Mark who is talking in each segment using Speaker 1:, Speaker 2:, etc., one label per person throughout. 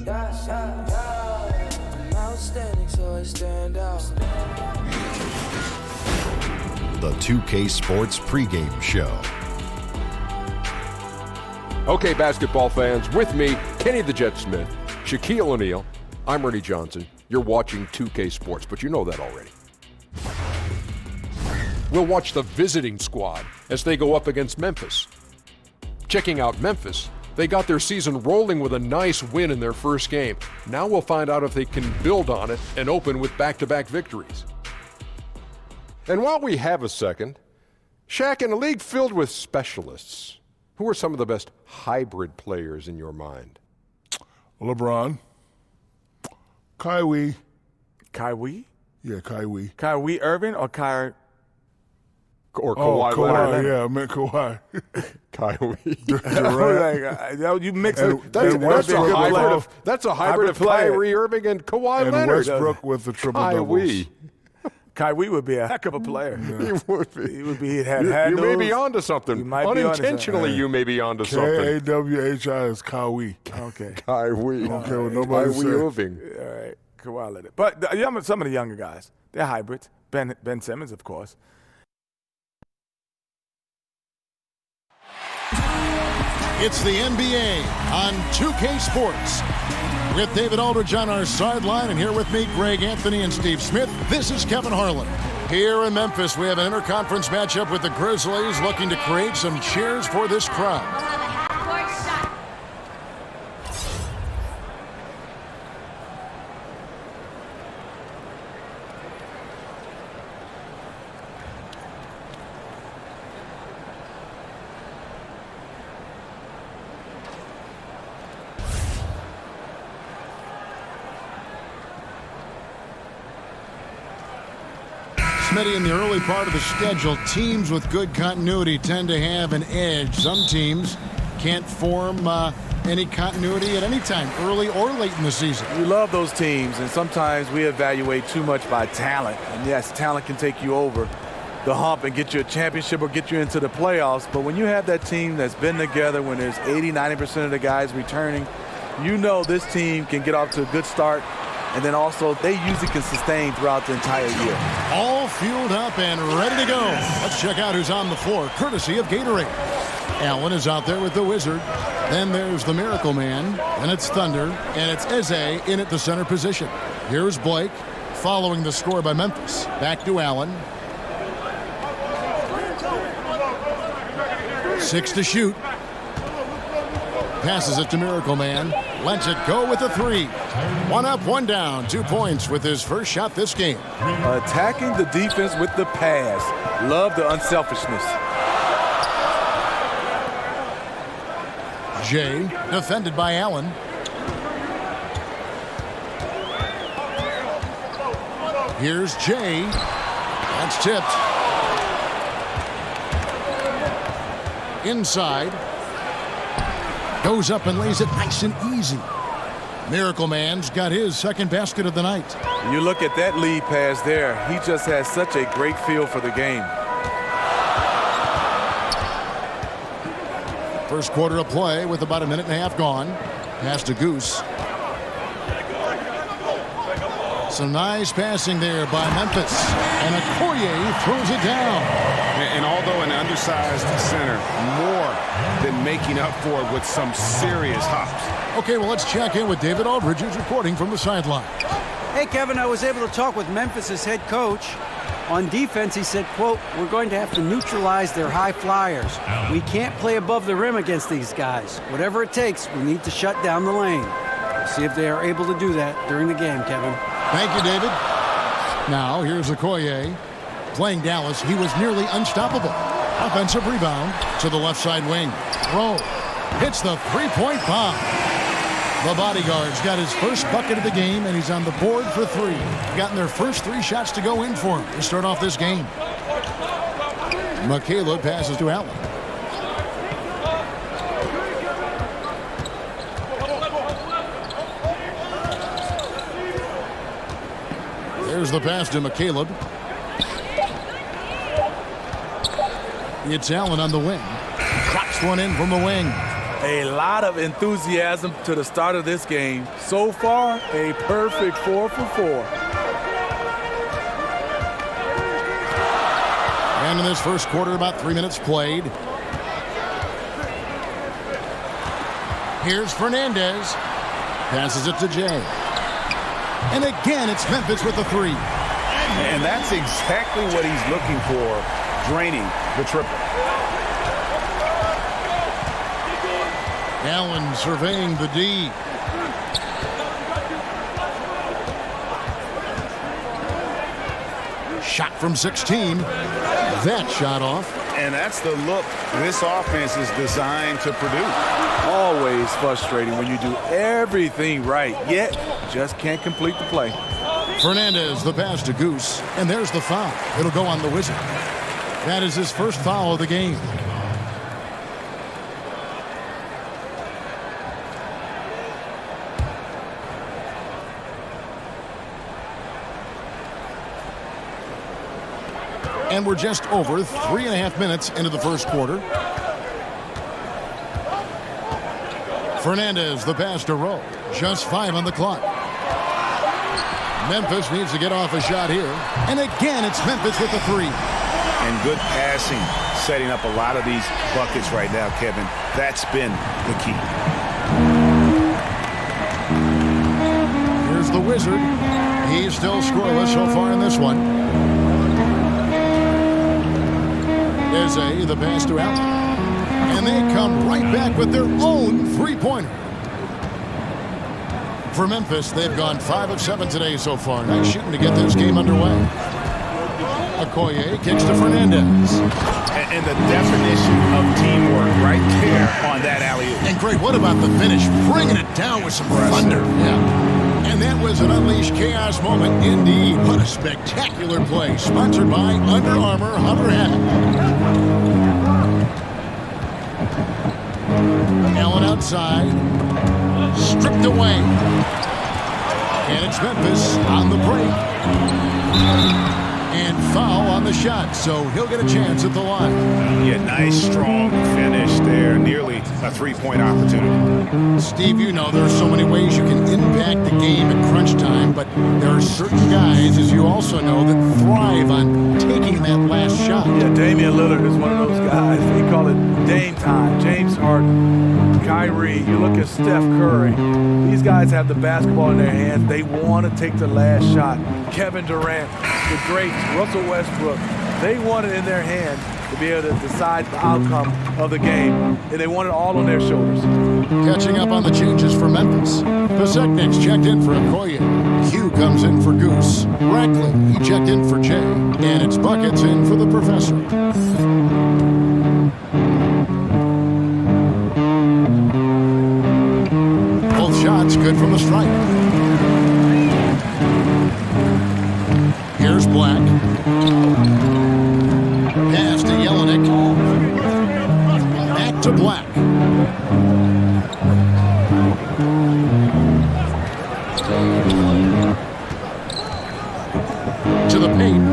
Speaker 1: I'm outstanding, so I stand out.
Speaker 2: The 2K Sports pregame show.
Speaker 3: Okay, basketball fans, with me, Kenny the Jet Smith, Shaquille O'Neal, I'm Ernie Johnson. You're watching 2K Sports, but you know that already. We'll watch the visiting squad as they go up against Memphis. Checking out Memphis, they got their season rolling with a nice win in their first game. Now we'll find out if they can build on it and open with back-to-back victories. And while we have a second, Shaq, in a league filled with specialists, who are some of the best hybrid players in your mind?
Speaker 4: LeBron. Kyrie.
Speaker 5: Kyrie?
Speaker 4: Yeah, Kyrie.
Speaker 5: Kyrie Irving or Kyrie?
Speaker 3: Or Kawhi Leonard.
Speaker 4: Yeah, I meant Kawhi.
Speaker 3: Durant.
Speaker 5: You mix
Speaker 4: And-
Speaker 5: it.
Speaker 3: That's a hybrid of Kyrie Irving and Kawhi
Speaker 4: And
Speaker 3: Leonard.
Speaker 4: Westbrook with the triple doubles.
Speaker 5: Kyrie would be a heck of a player.
Speaker 3: He would be.
Speaker 5: He would be. He'd have
Speaker 3: You
Speaker 5: handles.
Speaker 3: may be onto something.
Speaker 5: You might be onto
Speaker 3: Unintentionally, you may be onto something.
Speaker 4: K-A-W-H-I is Kyrie.
Speaker 5: Okay.
Speaker 3: Kyrie.
Speaker 4: Okay, well, nobody
Speaker 3: Kyrie
Speaker 4: said.
Speaker 3: Irving.
Speaker 5: All right. Kawhi Leonard. But some of the younger guys, they're hybrids. Ben Simmons, of course.
Speaker 6: It's the NBA on 2K Sports. With David Aldridge on our sideline, and here with me, Greg Anthony and Steve Smith. This is Kevin Harlan. Here in Memphis, we have an interconference matchup with the Grizzlies looking to create some cheers for this crowd. Smitty, in the early part of the schedule, teams with good continuity tend to have an edge. Some teams can't form any continuity at any time, early or late in the season.
Speaker 5: We love those teams, and sometimes we evaluate too much by talent. And yes, talent can take you over the hump and get you a championship or get you into the playoffs. But when you have that team that's been together, when there's 80-90% of the guys returning, you know this team can get off to a good start. And then also, they usually can sustain throughout the entire year.
Speaker 6: All fueled up and ready to go. Let's check out who's on the floor, courtesy of Gatorade. Allen is out there with the Wizard. Then there's the Miracle Man, and it's Thunder, and it's Eze in at the center position. Here's Blake, following the score by Memphis. Back to Allen. 6 to shoot. Passes it to Miracle Man. Lets it go with a 3. 1 up, 1 down. 2 points with his first shot this game.
Speaker 5: Attacking the defense with the pass. Love the unselfishness.
Speaker 6: Jay, defended by Allen. Here's Jay. That's tipped. Inside. Goes up and lays it nice and easy. Miracle Man's got his second basket of the night.
Speaker 5: You look at that lead pass there. He just has such a great feel for the game.
Speaker 6: First quarter of play with about a minute and a half gone. Pass to Goose. Some nice passing there by Memphis. And Okoye throws it down.
Speaker 7: And although an undersized center, more than making up for it with some serious hops.
Speaker 6: Okay, well, let's check in with David Aldridge, who's reporting from the sideline.
Speaker 8: Hey, Kevin, I was able to talk with Memphis's head coach. On defense, he said, quote, "We're going to have to neutralize their high flyers. We can't play above the rim against these guys. Whatever it takes, we need to shut down the lane." We'll see if they are able to do that during the game, Kevin.
Speaker 6: Thank you, David. Now, here's Okoye. Playing Dallas, he was nearly unstoppable. Offensive rebound to the left side wing. Rowe hits the three-point bomb. The bodyguard's got his first bucket of the game, and he's on the board for 3. Gotten their first 3 shots to go in for him to start off this game. Michaela passes to Allen. There's the pass to McCaleb. It's Allen on the wing. Drops one in from the wing.
Speaker 5: A lot of enthusiasm to the start of this game. So far, a perfect 4 for 4.
Speaker 6: And in this first quarter, about 3 minutes played. Here's Fernandez. Passes it to Jay. And again, it's Memphis with the three.
Speaker 7: And that's exactly what he's looking for, draining the triple.
Speaker 6: Allen surveying the D. Shot from 16. That shot off.
Speaker 7: And that's the look this offense is designed to produce.
Speaker 5: Always frustrating when you do everything right, yet just can't complete the play.
Speaker 6: Fernandez, the pass to Goose. And there's the foul. It'll go on the Wizard. That is his first foul of the game. And we're just over 3.5 minutes into the first quarter. Fernandez, the pass to Rowe. Just 5 on the clock. Memphis needs to get off a shot here. And again, it's Memphis with the three.
Speaker 7: And good passing, setting up a lot of these buckets right now, Kevin. That's been the key.
Speaker 6: Here's the Wizard. He's still scoreless so far in this one. Eze, the pass to Allen. And they come right back with their own three-pointer. For Memphis, they've gone 5 of 7 today so far. Nice shooting to get this game underway. Okoye kicks to Fernandez.
Speaker 7: And the definition of teamwork right there on that alley-oop.
Speaker 6: And Greg, what about the finish? Bringing it down with some thunder. Yeah. And that was an unleashed chaos moment indeed. What a spectacular play. Sponsored by Under Armour Hunter Hat. Allen outside. Stripped away. And it's Memphis on the break. And foul on the shot, so he'll get a chance at the line.
Speaker 7: Yeah, nice, strong finish there. Nearly a three-point opportunity.
Speaker 6: Steve, you know there's so many ways you can impact the game at crunch time, but there are certain guys, as you also know, that thrive on taking that last shot.
Speaker 5: Yeah, Damian Lillard is one of those guys. They call it Dame time. James Harden, Kyrie, you look at Steph Curry. These guys have the basketball in their hands. They want to take the last shot. Kevin Durant, the greats, Russell Westbrook, they want it in their hands to be able to decide the outcome of the game, and they want it all on their shoulders.
Speaker 6: Catching up on the changes for Memphis. Pasecnik's checked in for Okoye. Hugh comes in for Goose. Rackley, he checked in for Jay. And it's Buckets in for the Professor. Both shots good from the stripe. Here's Black. Pass to Jelinek. Back to Black. To the paint.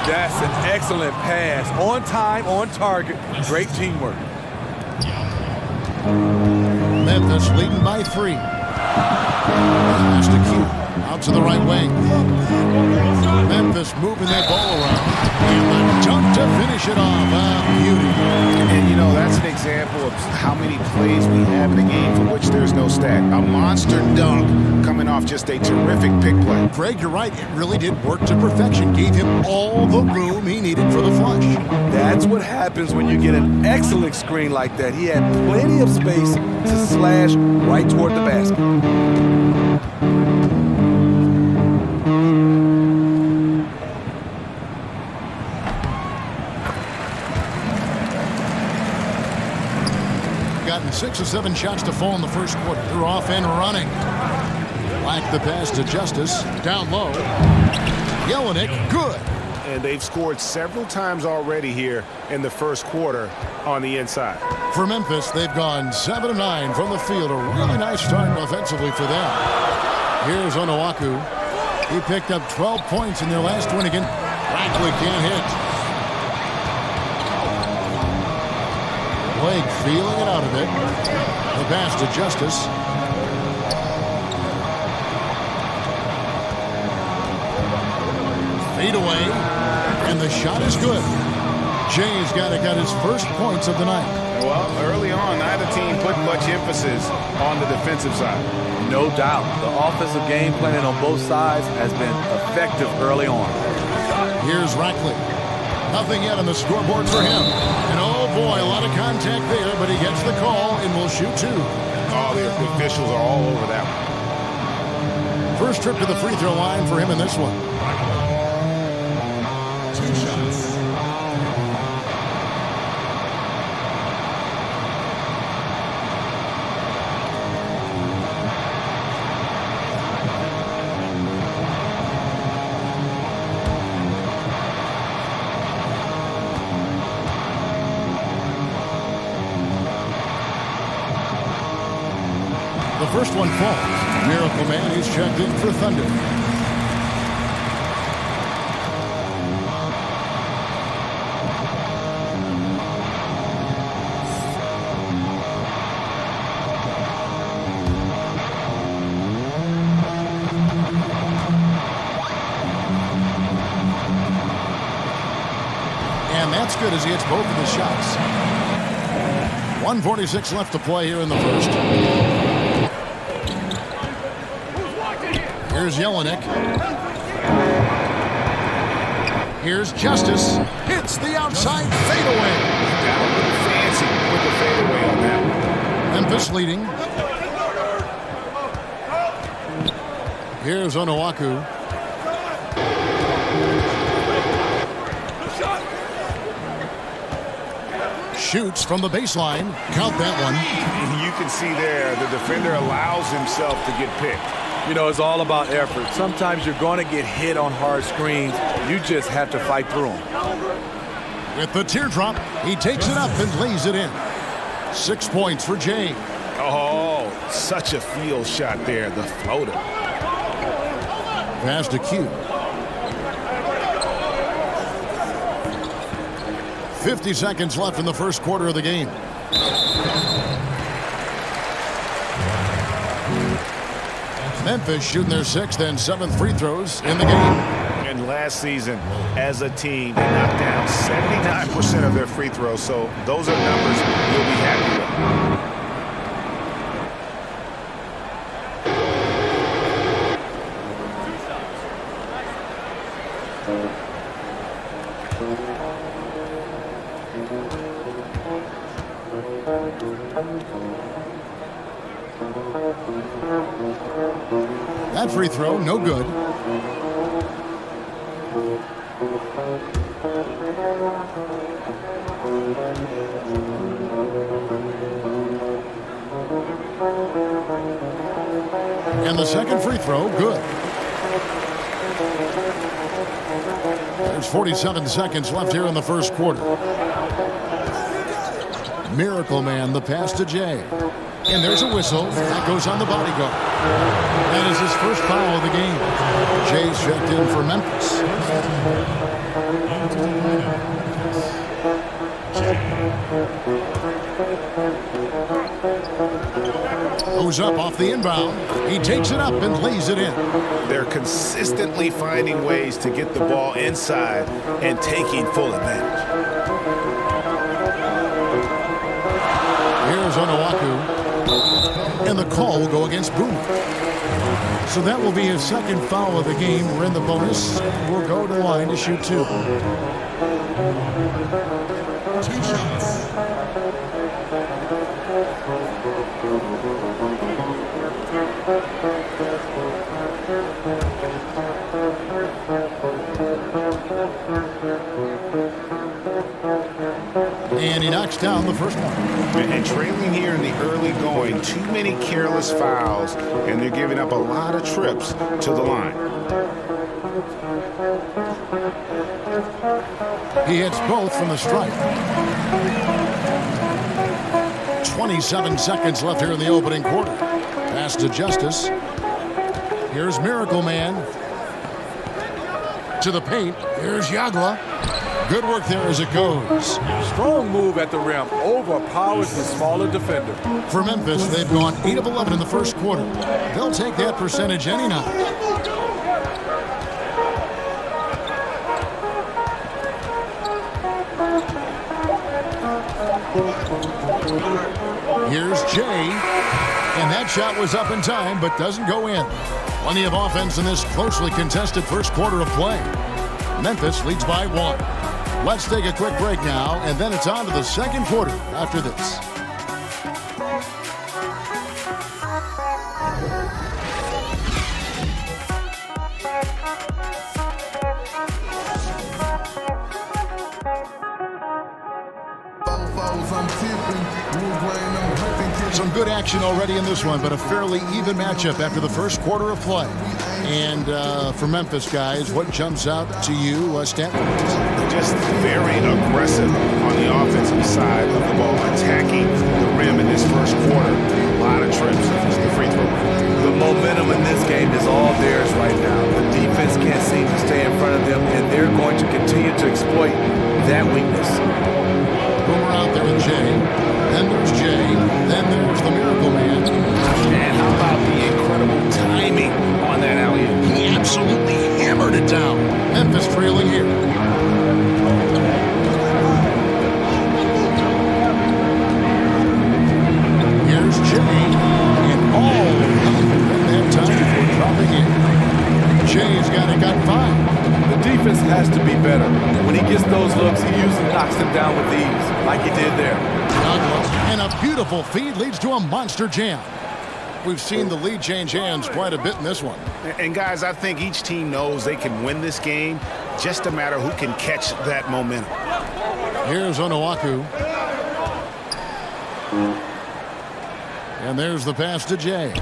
Speaker 5: That's an excellent pass. On time, on target. Great teamwork.
Speaker 6: Memphis leading by 3. Pass to Q. Out to the right wing. Memphis moving that ball around. And the dunk to finish it off. Beauty.
Speaker 7: And, you know, that's an example of how many plays we have in a game for which there's no stat. A monster dunk coming off just a terrific pick play.
Speaker 6: Greg, you're right. It really did work to perfection. Gave him all the room he needed for the flush.
Speaker 5: That's what happens when you get an excellent screen like that. He had plenty of space to slash right toward the basket.
Speaker 6: Gotten 6 or 7 shots to fall in the first quarter. They're off and running. Like the pass to Justice. Down low. Jelinek, good.
Speaker 7: And they've scored several times already here in the first quarter on the inside.
Speaker 6: For Memphis, they've gone 7 of 9 from the field. A really nice start offensively for them. Here's Onuaku. He picked up 12 points in their last win again. Rackley can't hit. Blake feeling it out of it. The pass to Justice. Fade away. And the shot is good. Jay's got his first points of the night.
Speaker 7: Well, early on, neither team put much emphasis on the defensive side.
Speaker 5: No doubt. The offensive game plan on both sides has been effective early on.
Speaker 6: Here's Rackley. Nothing yet on the scoreboard for him. And oh boy, a lot of contact there, but he gets the call and will shoot two.
Speaker 7: Oh, the officials are all over that one.
Speaker 6: First trip to the free throw line for him in this one.
Speaker 9: 2 shots.
Speaker 6: The first one falls. Miracle Man, he's checked in for Thunder. And that's good as he hits both of his shots. 1:46 left to play here in the first. Here's Jelinek. Here's Justice. Hits the outside fadeaway.
Speaker 7: Got a little fancy with the fadeaway on that one.
Speaker 6: Memphis leading. Here's Onuaku. Shoots from the baseline. Count that one.
Speaker 7: You can see there the defender allows himself to get picked.
Speaker 5: You know, it's all about effort. Sometimes you're going to get hit on hard screens. You just have to fight through them.
Speaker 6: With the teardrop, he takes it up and lays it in. 6 points for Jay.
Speaker 7: Oh, such a field shot there, the floater.
Speaker 6: Pass to Q. 50 seconds left in the first quarter of the game. Memphis shooting their 6th and 7th free throws in the game.
Speaker 7: And last season, as a team, they knocked down 79% of their free throws, so those are numbers you'll be happy with.
Speaker 6: That free throw, no good. And the second free throw, good. There's 47 seconds left here in the first quarter. Miracle Man, the pass to Jay. And there's a whistle. That goes on the bodyguard. That is his first foul of the game. Jay's checked in for Memphis. Goes up off the inbound. He takes it up and lays it in.
Speaker 7: They're consistently finding ways to get the ball inside and taking full advantage.
Speaker 6: Here's Onuaku. And the call will go against Boomer. So that will be his second foul of the game. We're in the bonus. We'll go to the line to shoot 2.
Speaker 9: 2 shots.
Speaker 6: And he knocks down the first one.
Speaker 7: And trailing here in the early going, too many careless fouls, and they're giving up a lot of trips to the line.
Speaker 6: He hits both from the stripe. 27 seconds left here in the opening quarter. Pass to Justice. Here's Miracle Man. To the paint. Here's Yagla. Good work there as it goes.
Speaker 5: Strong move at the rim. Overpowers the smaller defender.
Speaker 6: For Memphis, they've gone 8 of 11 in the first quarter. They'll take that percentage any night. Here's Jay. And that shot was up in time, but doesn't go in. Plenty of offense in this closely contested first quarter of play. Memphis leads by 1. Let's take a quick break now, and then it's on to the second quarter after this. Some good action already in this one, but a fairly even matchup after the first quarter of play. And for Memphis, guys, what jumps out to you, Stanton?
Speaker 7: Just very aggressive on the offensive side of the ball, attacking the rim in this first quarter. A lot of trips to the free throw.
Speaker 5: The momentum in this game is all theirs right now. The defense can't seem to stay in front of them, and they're going to continue to exploit that weakness.
Speaker 6: Boomer out there with Jay. Then there's Jay. Then there's the Miracle Man.
Speaker 7: And how about the incredible timing on that alley-oop?
Speaker 6: He absolutely hammered it down. Memphis trailing here. Here's Jay. And all didn't have time before dropping in. Jay's got 5.
Speaker 5: The defense has to be better. When he gets those looks, he usually knocks them down with ease, like he did there.
Speaker 6: And a beautiful feed leads to a monster jam. We've seen the lead change hands quite a bit in this one.
Speaker 7: And guys, I think each team knows they can win this game. Just a matter who can catch that momentum.
Speaker 6: Here's Onuaku. And there's the pass to Jay.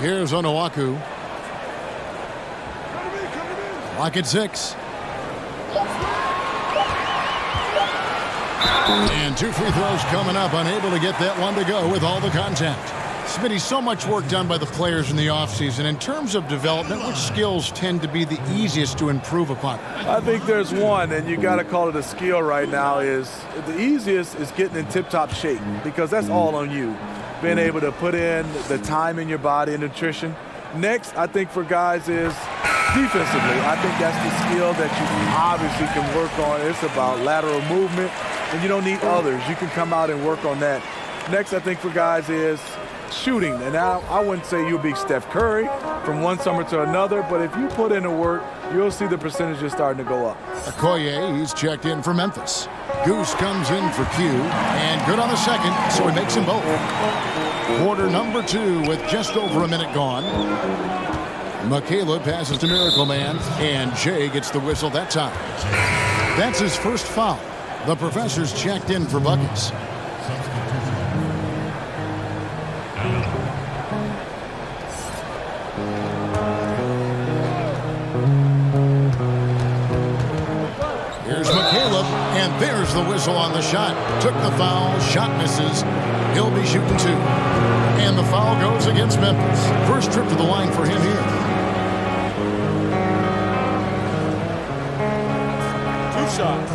Speaker 6: Here's Onuaku. Lock at 6. And 2 free throws coming up, unable to get that one to go with all the contact. Smitty, so much work done by the players in the offseason. In terms of development, which skills tend to be the easiest to improve upon?
Speaker 5: I think there's one, and you got to call it a skill right now, is the easiest is getting in tip-top shape, because that's all on you. Being able to put in the time in your body and nutrition. Next, I think for guys is defensively. I think that's the skill that you obviously can work on. It's about lateral movement, and you don't need others. You can come out and work on that. Next, I think for guys is shooting. And now I wouldn't say you'll be Steph Curry from one summer to another, but if you put in the work, you'll see the percentages starting to go up.
Speaker 6: Okoye, he's checked in for Memphis. Goose comes in for Q, and good on the second, so he makes them both. Quarter number 2 with just over a minute gone. Michaela passes to Miracle Man, and Jay gets the whistle that time. That's his first foul. The professor's checked in for buckets. Here's Michaela, and there's the whistle on the shot. Took the foul, shot misses. He'll be shooting 2. And the foul goes against Memphis. First trip to the line for him here.
Speaker 5: 2 shots.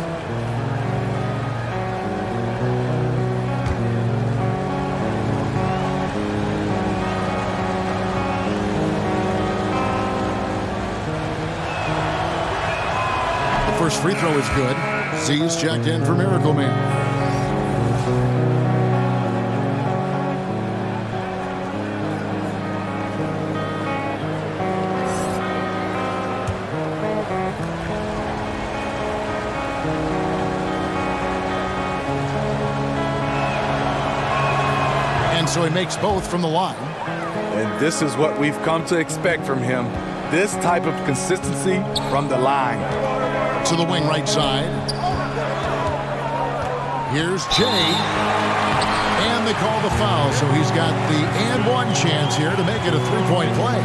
Speaker 6: First free throw is good. Z's checked in for Miracle Man. And so he makes both from the line.
Speaker 5: And this is what we've come to expect from him. This type of consistency from the line.
Speaker 6: To the wing right side. Here's Jay. And they call the foul, so he's got the and one chance here to make it a 3-point play.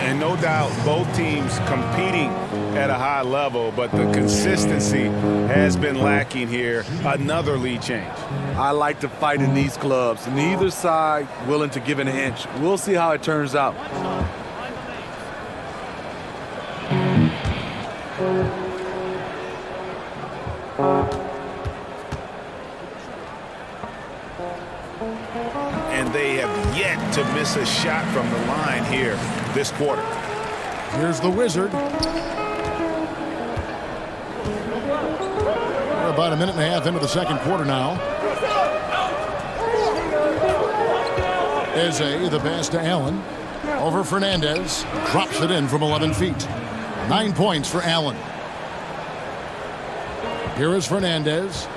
Speaker 7: And no doubt both teams competing at a high level, but the consistency has been lacking here. Another lead change.
Speaker 5: I like to fight in these clubs. Neither side willing to give an inch. We'll see how it turns out.
Speaker 7: they have yet to miss a shot from the line here this quarter.
Speaker 6: Here's the Wizard. We're about a minute and a half into the second quarter now. Eze, the pass to Allen. Over Fernandez. Drops it in from 11 feet. 9 points for Allen. Here is Fernandez.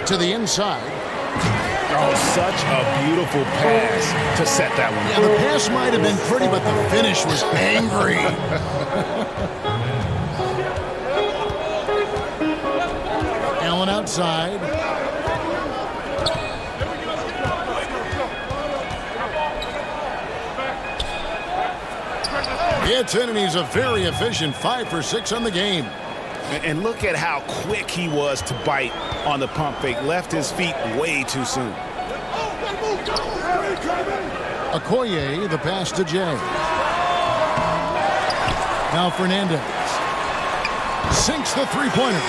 Speaker 6: To the inside.
Speaker 7: Oh, such a beautiful pass to set that one up.
Speaker 6: Yeah, the pass might have been pretty, but the finish was angry. Allen outside. Gets in, and he's a very efficient 5 for 6 on the game.
Speaker 7: And look at how quick he was to bite on the pump fake. Left his feet way too soon.
Speaker 6: Okoye, the pass to Jay. Now Fernandez. Sinks the three-pointer.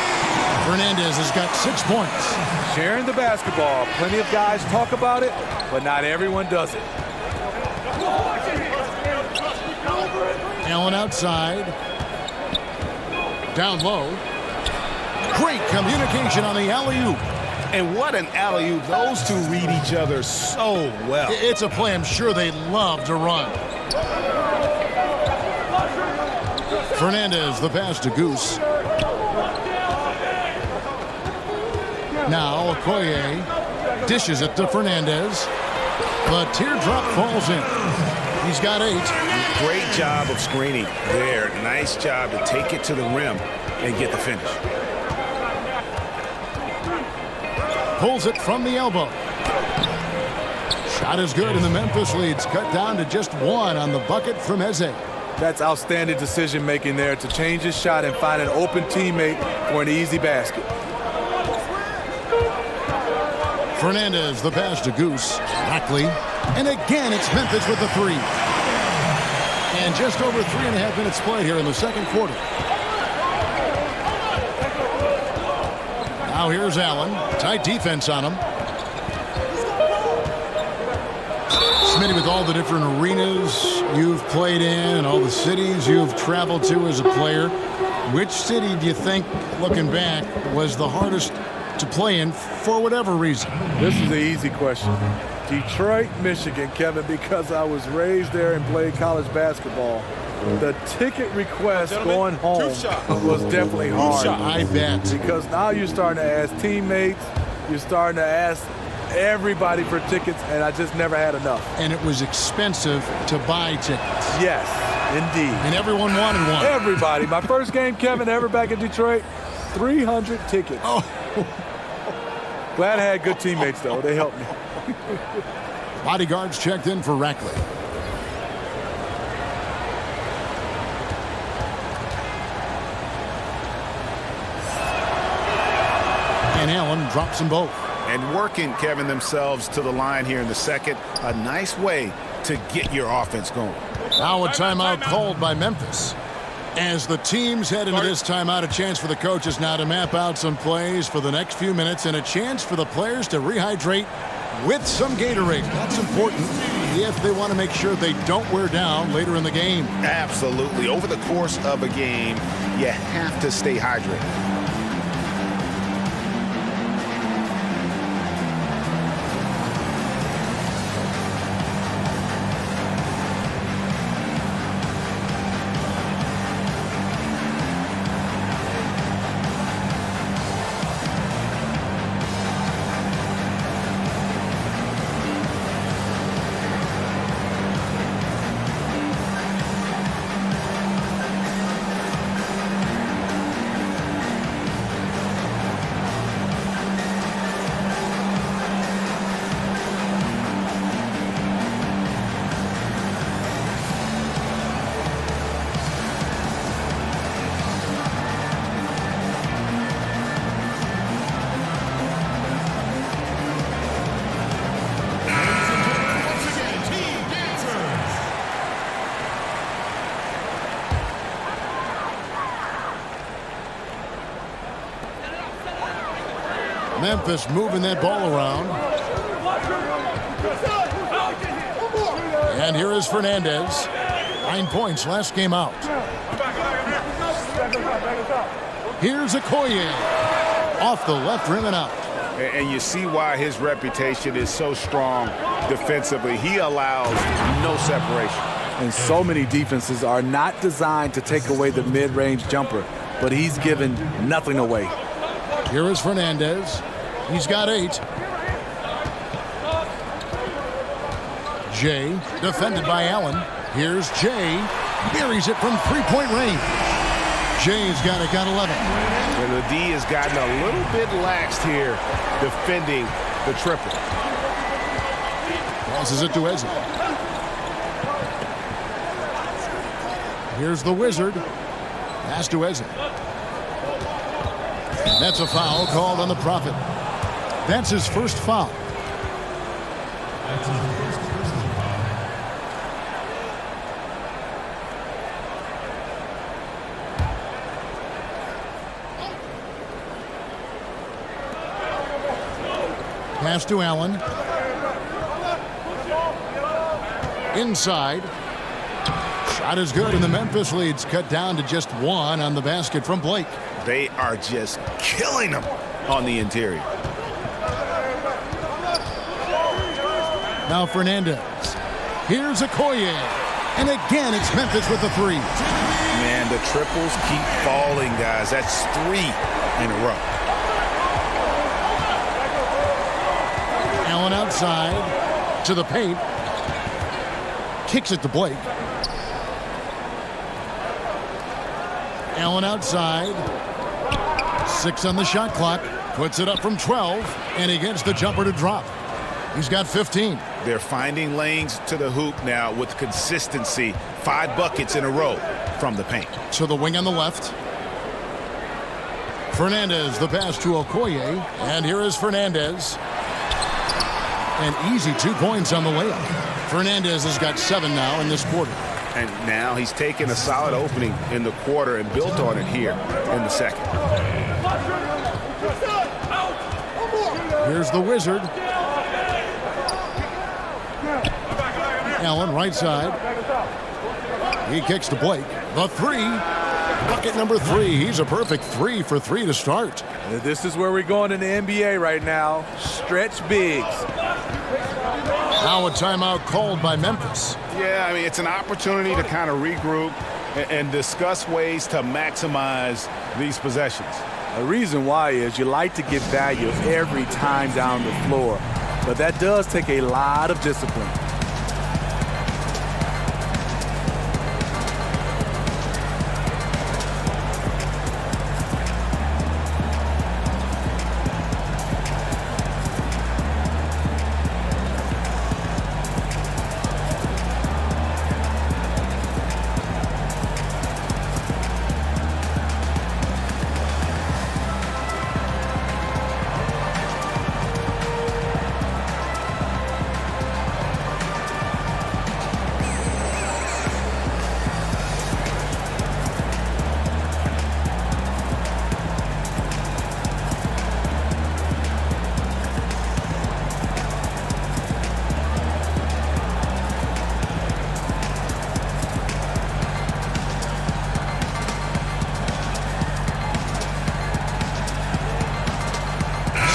Speaker 6: Fernandez has got 6 points.
Speaker 5: Sharing the basketball. Plenty of guys talk about it, but not everyone does it.
Speaker 6: Allen outside. Down low. Great communication on the alley-oop.
Speaker 7: And what an alley-oop. Those two read each other so well.
Speaker 6: It's a play I'm sure they love to run. Fernandez, the pass to Goose. Now Okoye dishes it to Fernandez. The teardrop falls in. He's got 8.
Speaker 7: Great job of screening there. Nice job to take it to the rim and get the finish.
Speaker 6: Pulls it from the elbow. Shot is good, and the Memphis lead's cut down to just 1 on the bucket from Eze.
Speaker 5: That's outstanding decision-making there to change his shot and find an open teammate for an easy basket.
Speaker 6: Fernandez, the pass to Goose. Lackley. And again, it's Memphis with the 3. And just over 3.5 minutes played here in the second quarter. Now here's Allen. Tight defense on him. Smitty, with all the different arenas you've played in and all the cities you've traveled to as a player, which city do you think, looking back, was the hardest to play in for whatever reason?
Speaker 5: This is an easy question. Detroit, Michigan, Kevin, because I was raised there and played college basketball. The ticket request going home was definitely hard.
Speaker 6: I bet.
Speaker 5: Because now you're starting to ask teammates, you're starting to ask everybody for tickets, and I just never had enough.
Speaker 6: And it was expensive to buy tickets.
Speaker 5: Yes, indeed.
Speaker 6: And everyone wanted one.
Speaker 5: Everybody. My first game, Kevin, ever back in Detroit, 300 tickets.
Speaker 6: Oh.
Speaker 5: Glad I had good teammates, though. They helped me.
Speaker 6: Bodyguards checked in for Rackley. And Allen drops them both.
Speaker 7: And working, Kevin, themselves to the line here in the second. A nice way to get your offense going.
Speaker 6: Now a timeout called by Memphis. As the teams head into this timeout, a chance for the coaches now to map out some plays for the next few minutes and a chance for the players to rehydrate with some Gatorade. That's important if they want to make sure they don't wear down later in the game.
Speaker 7: Absolutely. Over the course of a game, you have to stay hydrated.
Speaker 6: Memphis moving that ball around. And here is Fernandez. 9 points last game out. Here's Okoye. Off the left rim and out.
Speaker 7: And you see why his reputation is so strong defensively. He allows no separation.
Speaker 5: And so many defenses are not designed to take away the mid-range jumper, but he's given nothing away.
Speaker 6: Here is Fernandez. He's got 8. Jay, defended by Allen. Here's Jay. Buries it from three-point range. Jay's got 11.
Speaker 7: And the D has gotten a little bit laxed here defending the triple.
Speaker 6: Passes it to Eze. Here's the Wizard. Pass to Eze. That's a foul called on the Prophet. That's his first foul. Pass to Allen. Inside. Shot is good, and the Memphis lead's cut down to just 1 on the basket from Blake.
Speaker 7: They are just killing them on the interior.
Speaker 6: Now Fernandez. Here's Okoye. And again, it's Memphis with the 3.
Speaker 7: Man, the triples keep falling, guys. That's 3 in a row.
Speaker 6: Allen outside to the paint. Kicks it to Blake. Allen outside. 6 on the shot clock. Puts it up from 12. And he gets the jumper to drop. He's got 15.
Speaker 7: They're finding lanes to the hoop now with consistency. 5 buckets in a row from the paint.
Speaker 6: To the wing on the left. Fernandez, the pass to Okoye. And here is Fernandez. An easy 2 points on the layup. Fernandez has got 7 now in this quarter.
Speaker 7: And now he's taken a solid opening in the quarter and built on it here in the second.
Speaker 6: Here's the Wizard. Allen, right side. He kicks to Blake. The 3. Bucket number 3. He's a perfect 3 for 3 to start.
Speaker 5: This is where we're going in the NBA right now. Stretch bigs.
Speaker 6: Now a timeout called by Memphis.
Speaker 7: Yeah, I mean, it's an opportunity to kind of regroup and discuss ways to maximize these possessions.
Speaker 5: The reason why is you like to get value every time down the floor, but that does take a lot of discipline.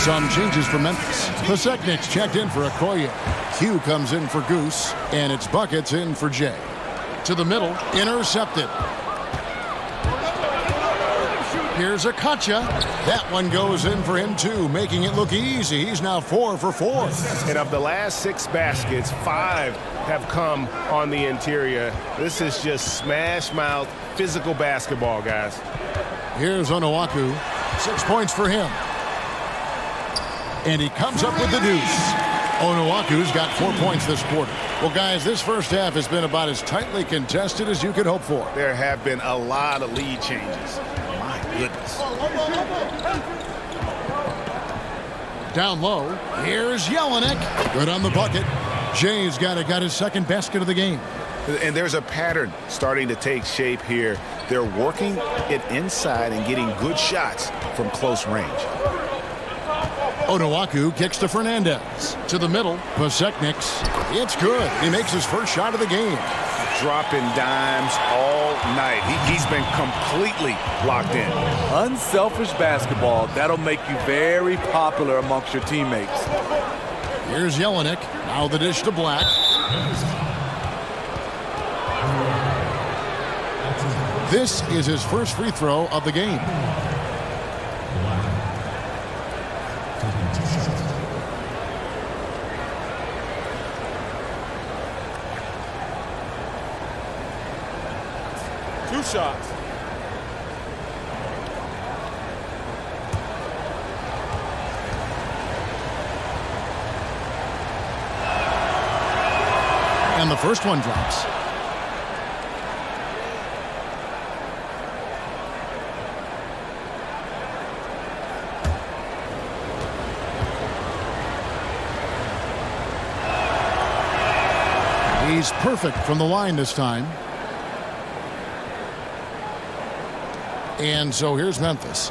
Speaker 6: Some changes for Memphis. Pasechnik's checked in for Okoye. Q comes in for Goose. And it's Buckets in for Jay. To the middle. Intercepted. Here's Akacha. That one goes in for him, too, making it look easy. He's now 4 for 4.
Speaker 7: And of the last 6 baskets, 5 have come on the interior. This is just smash mouth, physical basketball, guys.
Speaker 6: Here's Onuaku. 6 points for him. And he comes up with the deuce. Onuaku's got 4 points this quarter. Well, guys, this first half has been about as tightly contested as you could hope for.
Speaker 7: There have been a lot of lead changes. My goodness.
Speaker 6: Down low, here's Jelinek. Good on the bucket. Jay's got his second basket of the game.
Speaker 7: And there's a pattern starting to take shape here. They're working it inside and getting good shots from close range.
Speaker 6: Onuaku kicks to Fernandez. To the middle, Pasekniks. It's good. He makes his first shot of the game.
Speaker 7: Dropping dimes all night. He's been completely locked in.
Speaker 5: Unselfish basketball. That'll make you very popular amongst your teammates.
Speaker 6: Here's Jelinek. Now the dish to Black. This is his first free throw of the game.
Speaker 5: Two shots.
Speaker 6: And the first one drops. He's perfect from the line this time. And so here's Memphis.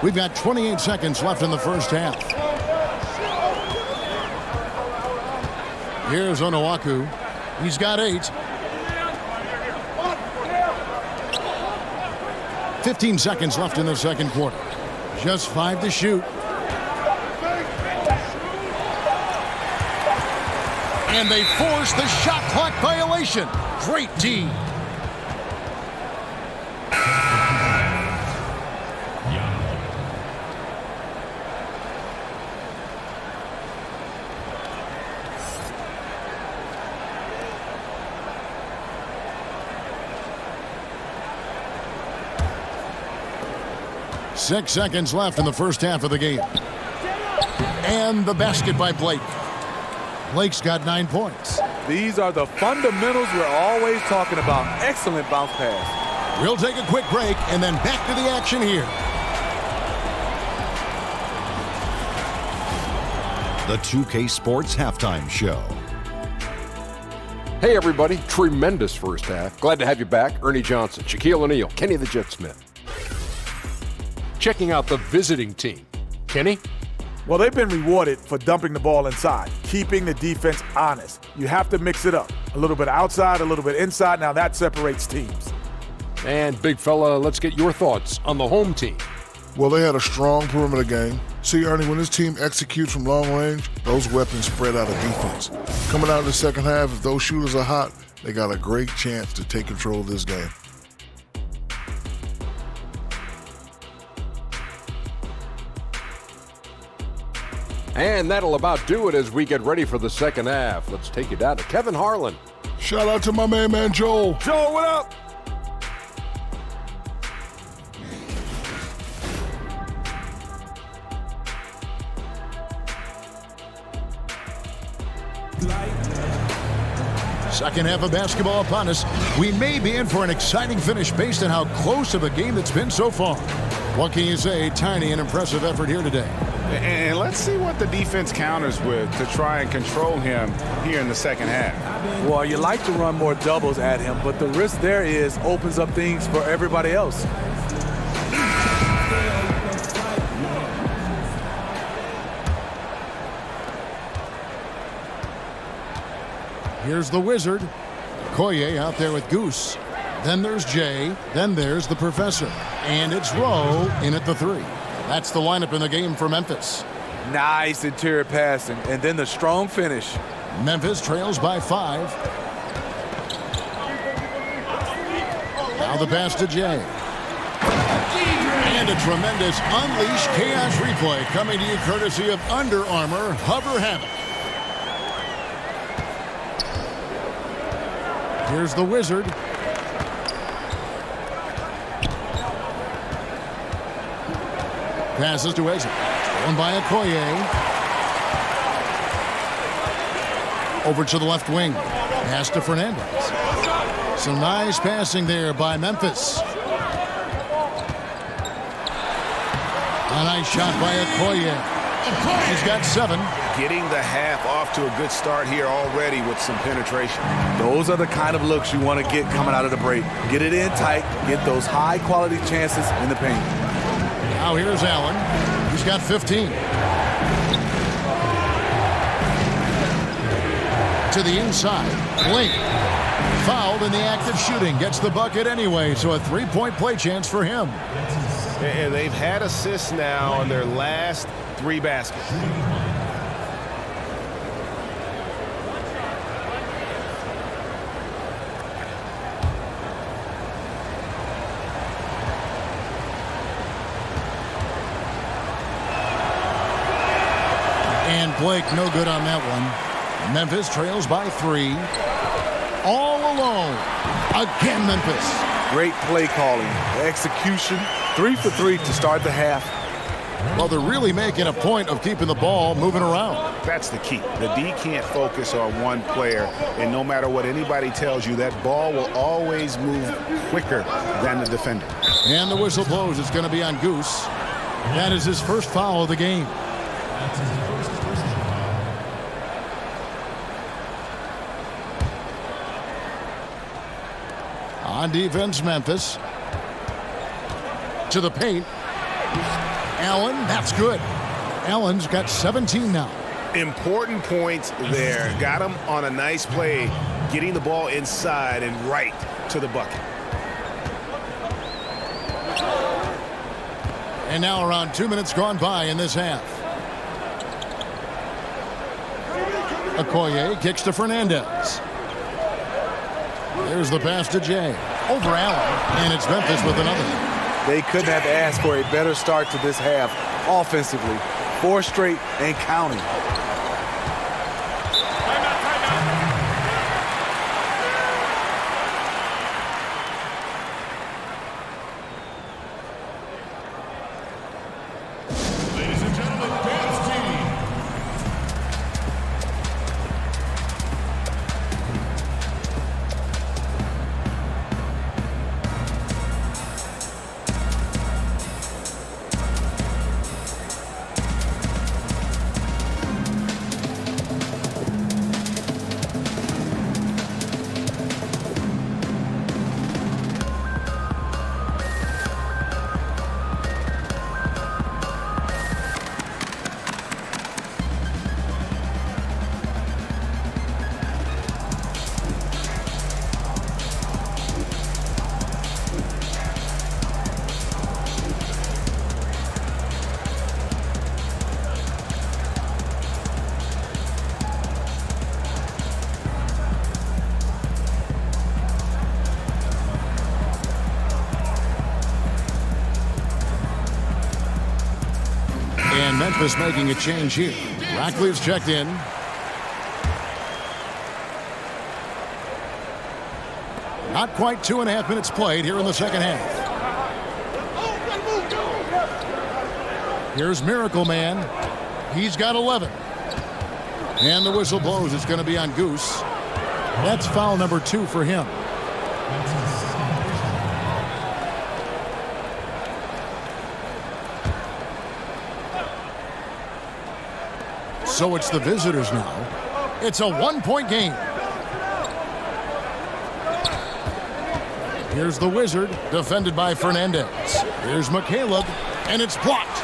Speaker 6: We've got 28 seconds left in the first half. Here's Onuaku. He's got 8. 15 seconds left in the second quarter. Just 5 to shoot. And they force the shot clock violation. Great D. Six seconds left in the first half of the game. And the basket by Blake. Blake's got 9 points.
Speaker 5: These are the fundamentals we're always talking about. Excellent bounce pass.
Speaker 6: We'll take a quick break and then back to the action here.
Speaker 2: The 2K Sports Halftime Show.
Speaker 3: Hey, everybody. Tremendous first half. Glad to have you back. Ernie Johnson, Shaquille O'Neal, Kenny the Jet Smith. Checking out the visiting team. Kenny?
Speaker 10: Well, they've been rewarded for dumping the ball inside, keeping the defense honest. You have to mix it up. A little bit outside, a little bit inside. Now that separates teams.
Speaker 3: And big fella, let's get your thoughts on the home team.
Speaker 4: Well, they had a strong perimeter game. See, Ernie, when this team executes from long range, those weapons spread out of defense. Coming out in the second half, if those shooters are hot, they got a great chance to take control of this game.
Speaker 3: And that'll about do it as we get ready for the second half. Let's take you down to Kevin Harlan.
Speaker 4: Shout out to my man Joel.
Speaker 10: Joel, what up?
Speaker 6: Second half of basketball upon us. We may be in for an exciting finish based on how close of a game it's been so far. What can you say? Tiny and impressive effort here today.
Speaker 7: And let's see what the defense counters with to try and control him here in the second half.
Speaker 5: Well, you like to run more doubles at him, but the risk there is opens up things for everybody else.
Speaker 6: Here's the Wizard. Koye out there with Goose. Then there's Jay. Then there's the Professor. And it's Rowe in at the 3. That's the lineup in the game for Memphis.
Speaker 5: Nice interior passing, and then the strong finish.
Speaker 6: Memphis trails by 5. Now the pass to Jay. And a tremendous Unleash Chaos replay coming to you courtesy of Under Armour Hover Hammock. Here's the Wizard. Passes to Ezra. Thrown by Okoye. Over to the left wing. Pass to Fernandez. Some nice passing there by Memphis. A nice shot by Okoye. He's got 7.
Speaker 7: Getting the half off to a good start here already with some penetration.
Speaker 5: Those are the kind of looks you want to get coming out of the break. Get it in tight, get those high-quality chances in the paint.
Speaker 6: Now here's Allen. He's got 15. To the inside. Blake. Fouled in the act of shooting. Gets the bucket anyway, so a three-point play chance for him.
Speaker 7: And they've had assists now on their last 3 baskets.
Speaker 6: And Blake no good on that one. Memphis trails by 3. All alone. Again, Memphis.
Speaker 5: Great play calling. The execution, 3 for 3 to start the half.
Speaker 6: Well, they're really making a point of keeping the ball moving around.
Speaker 7: That's the key. The D can't focus on one player, and no matter what anybody tells you, that ball will always move quicker than the defender.
Speaker 6: And the whistle blows. It's going to be on Goose. That is his first foul of the game. On defense, Memphis. To the paint. Allen, that's good. Allen's got 17 now.
Speaker 7: Important points there. Got him on a nice play, getting the ball inside and right to the bucket.
Speaker 6: And now around 2 minutes gone by in this half. Okoye kicks to Fernandez. There's the pass to Jay. Over Allen, and it's Memphis with another.
Speaker 5: They couldn't have asked for a better start to this half offensively. 4 straight and counting.
Speaker 9: Ladies and gentlemen, dance team.
Speaker 6: And Memphis making a change here. Ratcliffe's checked in. Not quite 2.5 minutes played here in the second half. Here's Miracle Man. He's got 11. And the whistle blows. It's going to be on Goose. That's foul number 2 for him. So it's the visitors now. It's a 1-point game. Here's the Wizard, defended by Fernandez. Here's McCaleb, and it's blocked.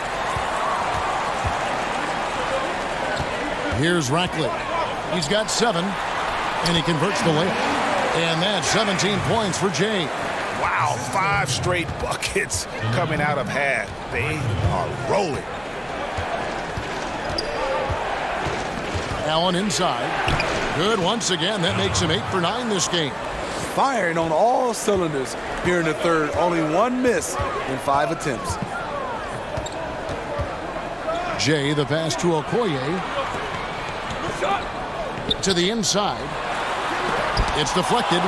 Speaker 6: Here's Ratcliffe. He's got 7, and he converts the layup. And that's 17 points for Jay.
Speaker 7: Wow, 5 straight buckets coming out of half. They are rolling.
Speaker 6: Allen inside. Good once again. That makes him 8 for 9 this game.
Speaker 5: Firing on all cylinders here in the third. Only 1 miss in 5 attempts.
Speaker 6: Jay, the pass to Okoye. To the inside. It's deflected.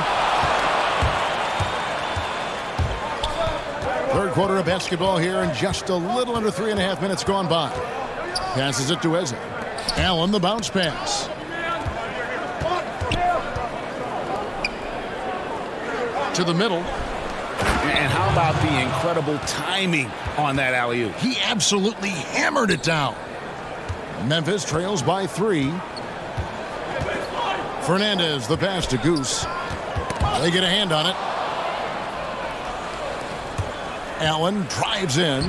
Speaker 6: Third quarter of basketball here, and just a little under 3.5 minutes gone by. Passes it to Eze. Allen, the bounce pass. To the middle.
Speaker 7: And how about the incredible timing on that alley-oop?
Speaker 6: He absolutely hammered it down. Memphis trails by 3. Fernandez, the pass to Goose. They get a hand on it. Allen drives in.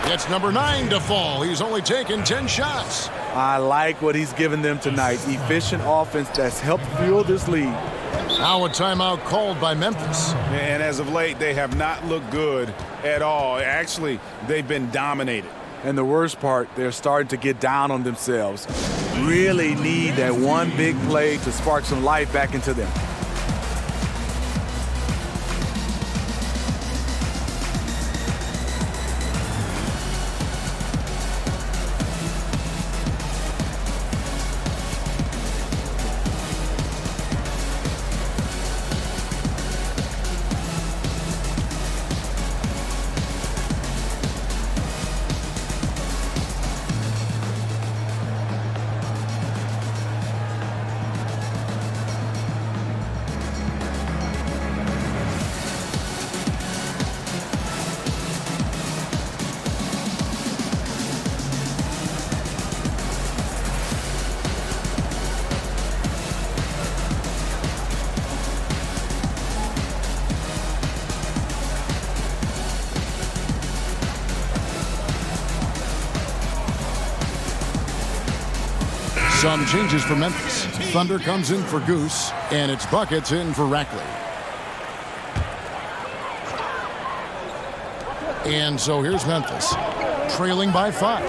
Speaker 6: It's number 9 to fall. He's only taken 10 shots.
Speaker 5: I like what he's given them tonight. Efficient offense that's helped fuel this lead.
Speaker 6: Now a timeout called by Memphis.
Speaker 7: And as of late, they have not looked good at all. Actually, they've been dominated.
Speaker 5: And the worst part, they're starting to get down on themselves. Really need that one big play to spark some life back into them.
Speaker 6: Some changes for Memphis. Thunder comes in for Goose, and it's buckets in for Rackley. And so here's Memphis, trailing by 5.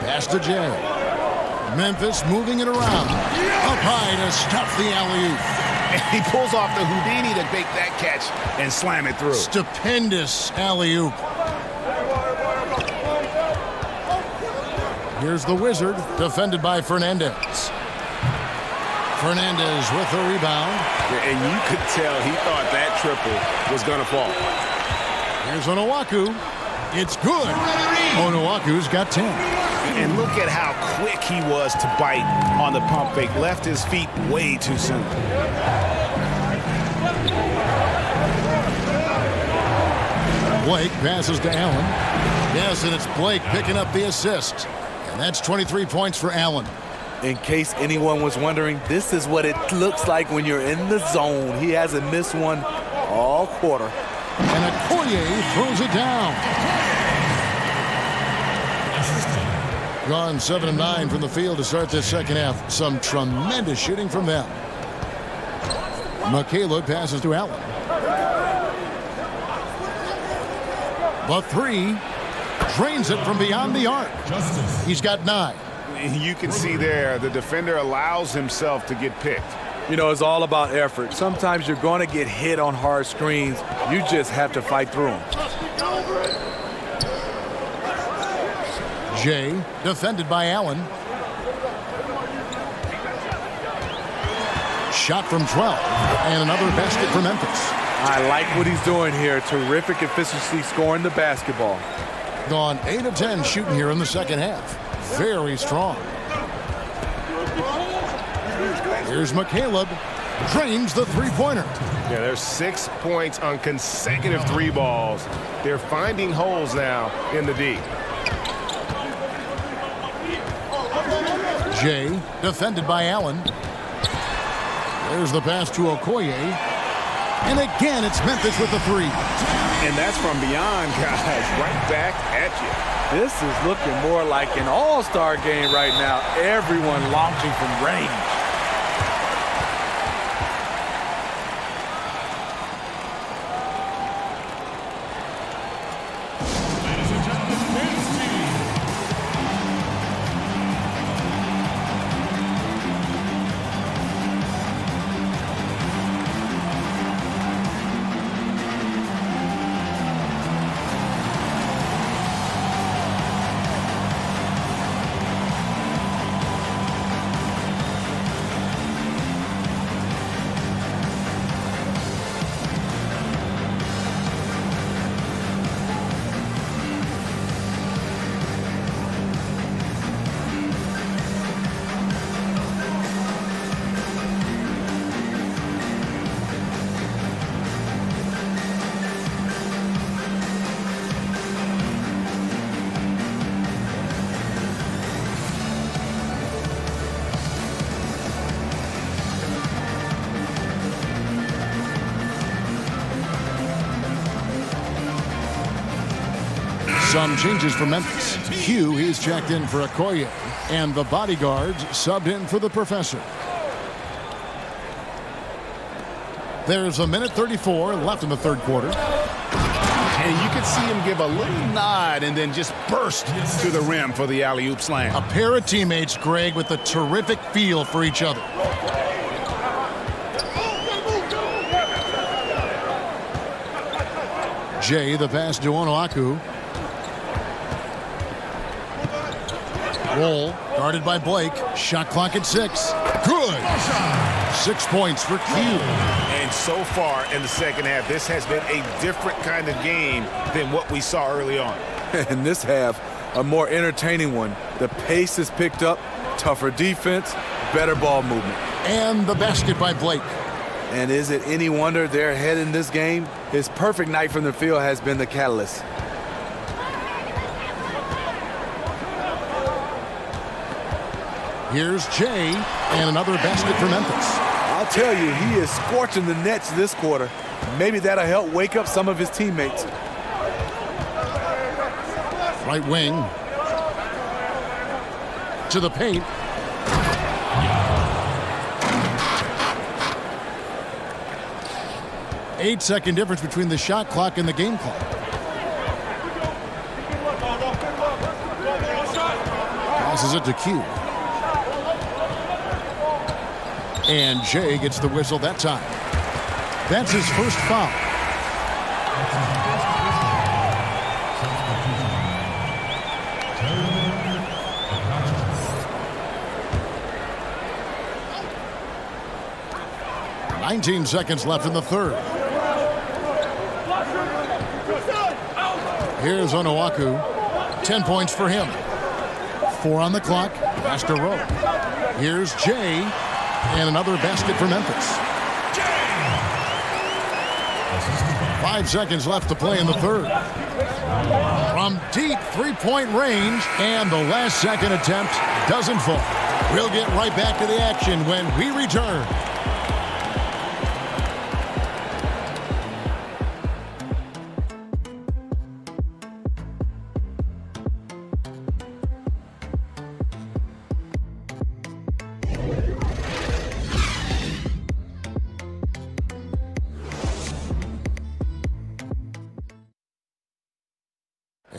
Speaker 6: Pass to Jay. Memphis moving it around. Up high to stuff the alley-oop.
Speaker 7: He pulls off the Houdini to make that catch and slam it through.
Speaker 6: Stupendous alley-oop. Here's the Wizard, defended by Fernandez. Fernandez with the rebound.
Speaker 7: And you could tell he thought that triple was going to fall.
Speaker 6: Here's Onuaku. It's good. Onuaku's got 10.
Speaker 7: And look at how quick he was to bite on the pump fake. Left his feet way too soon.
Speaker 6: Blake passes to Allen. Yes, and it's Blake picking up the assist. And that's 23 points for Allen.
Speaker 5: In case anyone was wondering, this is what it looks like when you're in the zone. He hasn't missed one all quarter.
Speaker 6: And Okoye throws it down. Gone 7 of 9 from the field to start this second half. Some tremendous shooting from them. Michaela passes to Allen. The 3 drains it from beyond the arc. He's got 9.
Speaker 7: You can see there the defender allows himself to get picked.
Speaker 5: You know, it's all about effort. Sometimes you're going to get hit on hard screens. You just have to fight through them.
Speaker 6: Jay, defended by Allen. Shot from 12. And another basket for Memphis.
Speaker 5: I like what he's doing here. Terrific efficiency scoring the basketball.
Speaker 6: Gone 8 of 10 shooting here in the second half. Very strong. Here's McCaleb. Drains the three-pointer.
Speaker 7: Yeah, there's 6 points on consecutive 3 balls. They're finding holes now in the D.
Speaker 6: Jay, defended by Allen. There's the pass to Okoye. And again, it's Memphis with the 3.
Speaker 7: And that's from beyond, guys, right back at you.
Speaker 5: This is looking more like an all-star game right now. Everyone launching from range.
Speaker 6: Some changes for Memphis. Hugh, he's checked in for Okoye. And the bodyguards subbed in for the professor. There's a minute 34 left in the third quarter.
Speaker 7: And you can see him give a little nod and then just burst to the rim for the alley-oop slam.
Speaker 6: A pair of teammates, Greg, with a terrific feel for each other. Jay, the pass to Onuaku. Roll, guarded by Blake. Shot clock at 6. Good. 6 points for Q.
Speaker 7: And so far in the second half, this has been a different kind of game than what we saw early on.
Speaker 5: In this half, a more entertaining one. The pace has picked up, tougher defense, better ball movement.
Speaker 6: And the basket by Blake.
Speaker 5: And is it any wonder they're ahead in this game? His perfect night from the field has been the catalyst.
Speaker 6: Here's Jay, and another basket for Memphis.
Speaker 5: I'll tell you, he is scorching the Nets this quarter. Maybe that'll help wake up some of his teammates.
Speaker 6: Right wing. To the paint. Eight-second difference between the shot clock and the game clock. Passes it to Q. And Jay gets the whistle that time. That's his first foul. "19 seconds left in the third. Here's Onuaku. 10 points for him. 4 on the clock. Pass to Rowe. Here's Jay. And another basket for Memphis. 5 seconds left to play in the third. From deep three-point range, and the last second attempt doesn't fall. We'll get right back to the action when we return.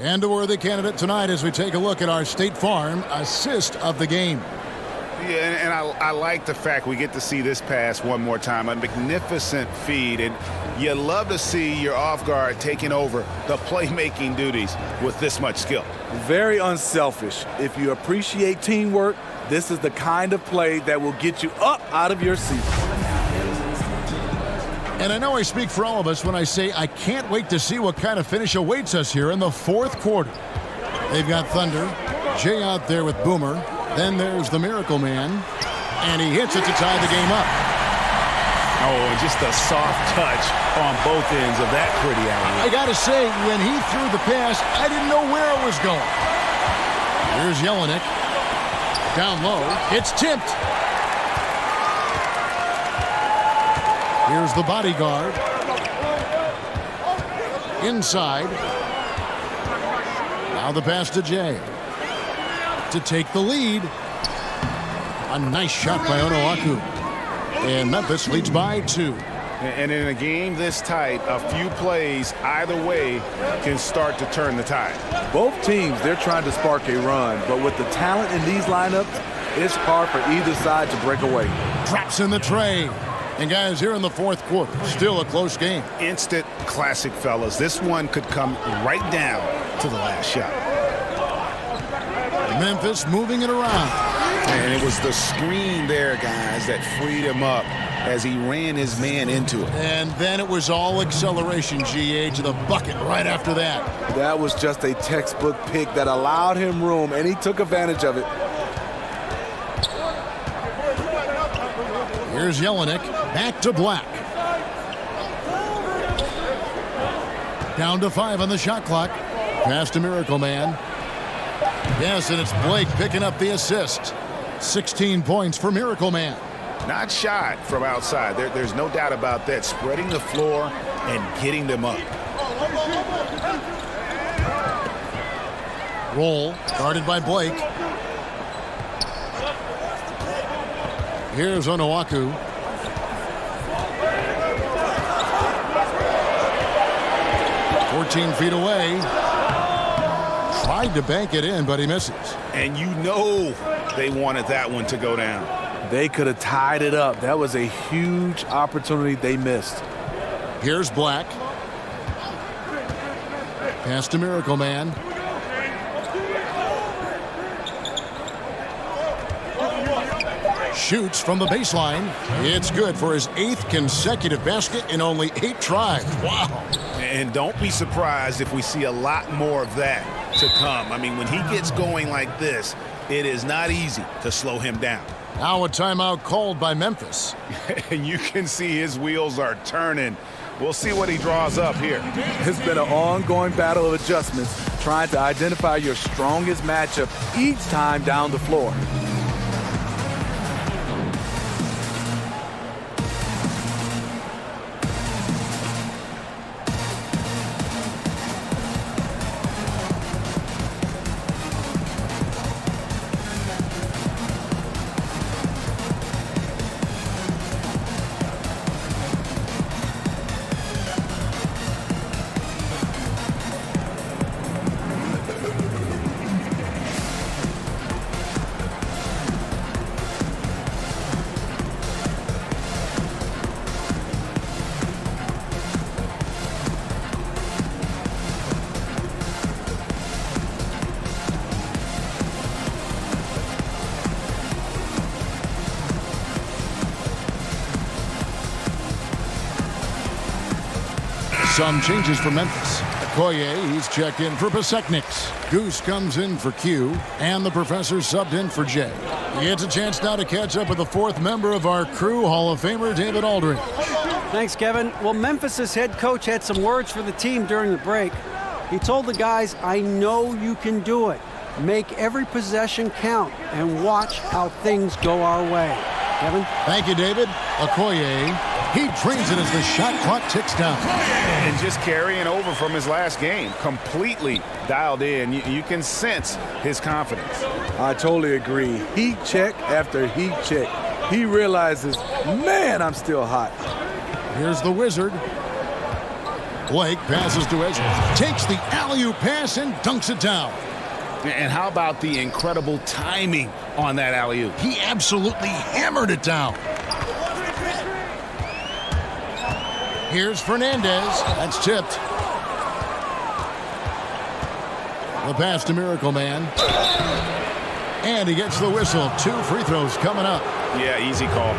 Speaker 6: And a worthy candidate tonight as we take a look at our State Farm assist of the game.
Speaker 7: Yeah, and I like the fact we get to see this pass one more time. A magnificent feed, and you love to see your off guard taking over the playmaking duties with this much skill.
Speaker 5: Very unselfish. If you appreciate teamwork, this is the kind of play that will get you up out of your seat.
Speaker 6: And I know I speak for all of us when I say I can't wait to see what kind of finish awaits us here in the fourth quarter. They've got Thunder. Jay out there with Boomer. Then there's the Miracle Man. And he hits it to tie the game up.
Speaker 7: Oh, and just a soft touch on both ends of that pretty alley.
Speaker 6: I got to say, when he threw the pass, I didn't know where it was going. Here's Jelinek. Down low. It's tipped. Here's the bodyguard. Inside. Now the pass to Jay. To take the lead. A nice shot by Onuaku. And Memphis leads by 2.
Speaker 7: And in a game this tight, a few plays either way can start to turn the tide.
Speaker 5: Both teams, they're trying to spark a run, but with the talent in these lineups, it's hard for either side to break away.
Speaker 6: Drops in the tray. And guys, here in the fourth quarter, still a close game.
Speaker 7: Instant classic, fellas. This one could come right down to the last shot.
Speaker 6: Memphis moving it around.
Speaker 7: And it was the screen there, guys, that freed him up as he ran his man into it.
Speaker 6: And then it was all acceleration, GA, to the bucket right after that.
Speaker 5: That was just a textbook pick that allowed him room, and he took advantage of it.
Speaker 6: Here's Jelinek, back to Black. Down to 5 on the shot clock. Pass to Miracle Man. Yes, and it's Blake picking up the assist. 16 points for Miracle Man.
Speaker 7: Not shot from outside. There's no doubt about that. Spreading the floor and getting them up.
Speaker 6: Roll, guarded by Blake. Here's Onuaku. Feet away. Tried to bank it in, but he misses.
Speaker 7: And you know they wanted that one to go down.
Speaker 5: They could have tied it up. That was a huge opportunity they missed.
Speaker 6: Here's Black. Pass to Miracle Man. Shoots from the baseline. It's good for his 8th consecutive basket in only 8 tries. Wow.
Speaker 7: And don't be surprised if we see a lot more of that to come. I mean, when he gets going like this, it is not easy to slow him down.
Speaker 6: Now a timeout called by Memphis.
Speaker 7: And you can see his wheels are turning. We'll see what he draws up here.
Speaker 5: It's been an ongoing battle of adjustments, trying to identify your strongest matchup each time down the floor.
Speaker 6: Some changes for Memphis. Okoye, he's checked in for Pasekniks. Goose comes in for Q, and the professor subbed in for Jay. He gets a chance now to catch up with the 4th member of our crew, Hall of Famer David Aldridge.
Speaker 8: Thanks, Kevin. Well, Memphis's head coach had some words for the team during the break. He told the guys, I know you can do it. Make every possession count and watch how things go our way. Kevin?
Speaker 6: Thank you, David. Okoye, he drains it as the shot clock ticks down.
Speaker 7: And just carrying over from his last game, completely dialed in. You can sense his confidence.
Speaker 5: I totally agree. Heat check after heat check. He realizes, man, I'm still hot.
Speaker 6: Here's the Wizard. Blake passes to Ezra. Takes the alley-oop pass and dunks it down.
Speaker 7: And how about the incredible timing on that alley-oop?
Speaker 6: He absolutely hammered it down. Here's Fernandez. That's tipped. The pass to Miracle Man. And he gets the whistle. 2 free throws coming up.
Speaker 7: Yeah, easy call.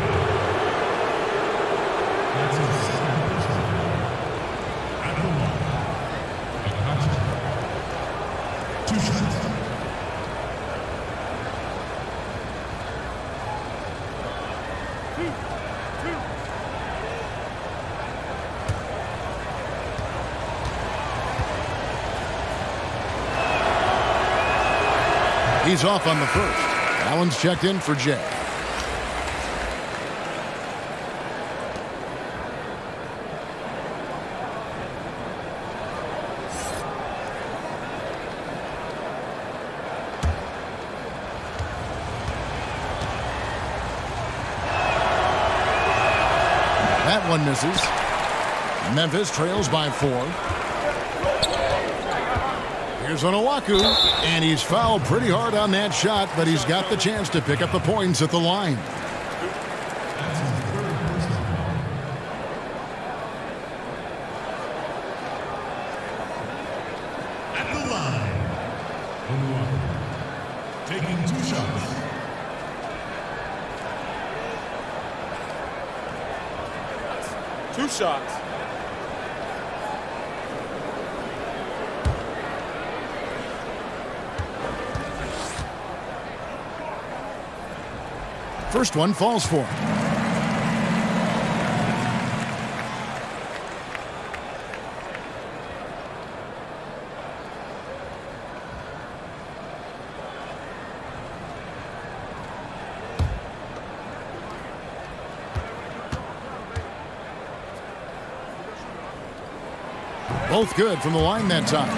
Speaker 6: He's off on the first. Allen's checked in for Jay. That one misses. Memphis trails by 4. Here's Onuaku, and he's fouled pretty hard on that shot, but he's got the chance to pick up the points at the line.
Speaker 9: At the line, Onuaku, taking 2 shots.
Speaker 5: Two shots.
Speaker 6: First one falls for him. Both good from the line that time.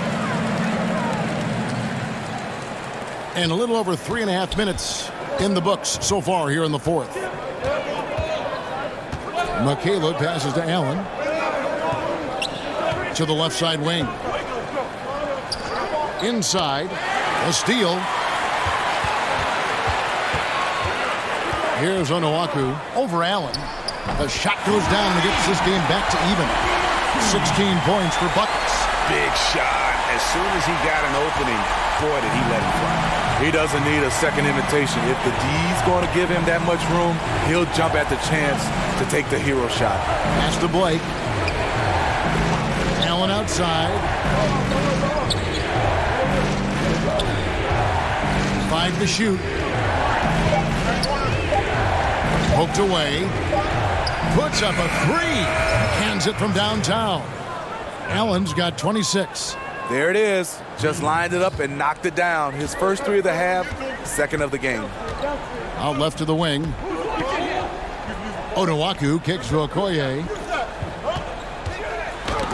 Speaker 6: And a little over 3.5 minutes in the books so far here in the fourth. McCaleb passes to Allen. To the left side wing. Inside. A steal. Here's Onuaku over Allen. The shot goes down and gets this game back to even. 16 points for Buckets.
Speaker 7: Big shot. As soon as he got an opening, boy, did he let him fly.
Speaker 5: He doesn't need a second invitation. If the D's going to give him that much room, he'll jump at the chance to take the hero shot.
Speaker 6: Pass to Blake. Allen outside. 5 to shoot. Poked away. Puts up a 3. Cans it from downtown. Allen's got 26.
Speaker 5: There it is. Just lined it up and knocked it down. His first 3 of the half, second of the game.
Speaker 6: Out left to the wing. Onuaku kicks to Okoye.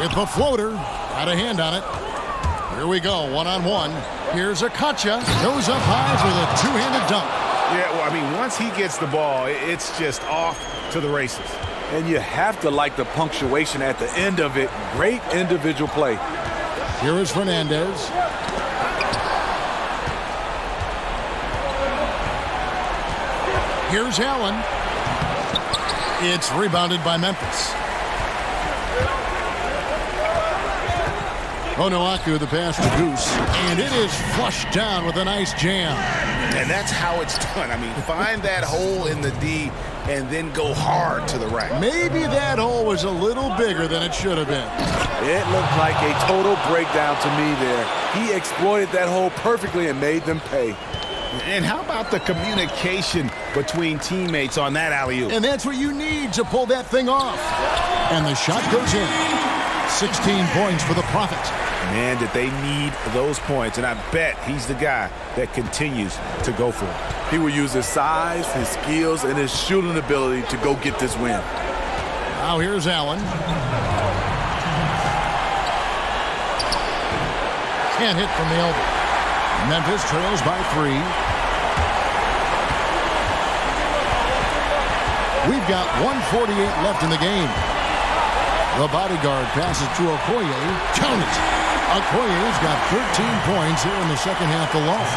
Speaker 6: With the floater. Got a hand on it. Here we go, one-on-one. Here's Akacha. Goes up high for the two-handed dunk.
Speaker 7: Yeah, well, I mean, once he gets the ball, it's just off to the races.
Speaker 5: And you have to like the punctuation at the end of it. Great individual play.
Speaker 6: Here is Fernandez. Here's Allen. It's rebounded by Memphis. Onuaku, the pass to Goose. And it is flushed down with a nice jam.
Speaker 7: And that's how it's done. I mean, find that hole in the D and then go hard to the rack.
Speaker 6: Maybe that hole was a little bigger than it should have been.
Speaker 5: It looked like a total breakdown to me there. He exploited that hole perfectly and made them pay.
Speaker 7: And how about the communication between teammates on that alley-oop?
Speaker 6: And that's what you need to pull that thing off. And the shot goes in. 16 points for the Prophet.
Speaker 7: Man, did they need those points. And I bet he's the guy that continues to go for it.
Speaker 5: He will use his size, his skills, and his shooting ability to go get this win.
Speaker 6: Now here's Allen. Can't hit from the elbow. Memphis trails by 3. We've got 1:48 left in the game. The bodyguard passes to Okoye. Count it. Okoye's got 13 points here in the second half alone.